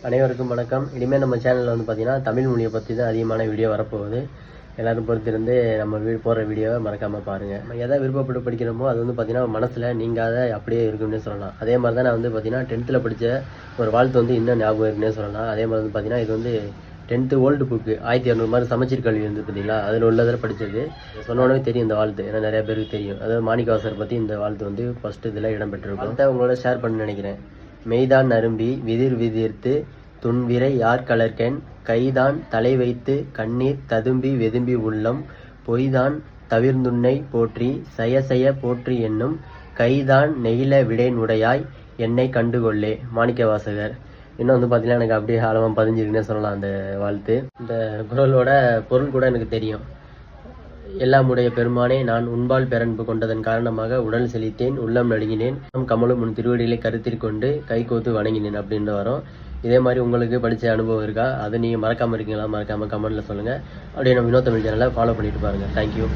அனைவருக்கும் வணக்கம். இனிமேல் நம்ம சேனலில் வந்து பார்த்தீங்கன்னா தமிழ் மொழியை பற்றி தான் அதிகமான வீடியோ வரப்போகுது. எல்லோரும் பொறுத்திருந்து நம்ம போடுற வீடியோவை மறக்காமல் பாருங்கள். நம்ம எதை விருப்பப்பட்டு படிக்கிறோமோ அது வந்து பார்த்தீங்கன்னா மனசில் நீங்காத அப்படியே இருக்குன்னு சொல்லலாம். அதே மாதிரி தான் நான் வந்து பார்த்தீங்கன்னா 10th படித்த ஒரு வாழ்த்து வந்து இன்னும் ஞாபகம் இருக்குன்னே சொல்லலாம். அதே மாதிரி வந்து பார்த்தீங்கன்னா இது வந்து 10th ஓல்டு புக்கு 1200 மாதிரி சமச்சீர் கல்வி வந்து பார்த்தீங்களா, அதில் உள்ளதில் படித்தது. சொன்னோடனே தெரியும் இந்த வாழ்த்து, ஏன்னா நிறைய பேருக்கு தெரியும். அதாவது மாணிக்கவாசகர் பற்றி இந்த வாழ்த்து வந்து ஃபஸ்ட்டு இதில் இடம்பெற்றிருக்கும். அதை உங்களோட ஷேர் பண்ண நினைக்கிறேன். மெய்தான் நரும்பி விதிர் விதிர்த்து துன்விரை யார் கலர்கென் கைதான் தலை வைத்து கண்ணீர் ததும்பி வெதும்பி உள்ளம் பொய்தான் தவிர்ந்துன்னை போற்றி சயசய போற்றி என்னும் கைதான் நெய்ல விடேன் உடையாய் என்னை கண்டுகொள்ளே. மாணிக்கவாசகர். இன்னும் வந்து பார்த்தீங்கன்னா எனக்கு அப்படியே ஆழமாக பதிஞ்சிருக்குன்னே சொல்லலாம் அந்த வாழ்த்து. இந்த குறளோட பொருள் கூட எனக்கு தெரியும். எல்லாமுடைய பெருமானே, நான் உன்பால் பேரன்பு கொண்டதன் காரணமாக உடல் செழித்தேன், உள்ளம் நடுங்கினேன், கமலும் உன் திருவடிகளை கருத்தில் கொண்டு கை கோத்து வணங்கினேன் அப்படின்னு வரும். இதே மாதிரி உங்களுக்கு படித்த அனுபவம் இருக்கா? அது நீங்கள் மறக்காமல் இருக்கீங்களா? மறக்காமல் கமெண்ட்டில் சொல்லுங்கள். அப்படியே நம்ம வினோத் தமிழ் சேனலை ஃபாலோ பண்ணிட்டு பாருங்கள். தேங்க்யூ.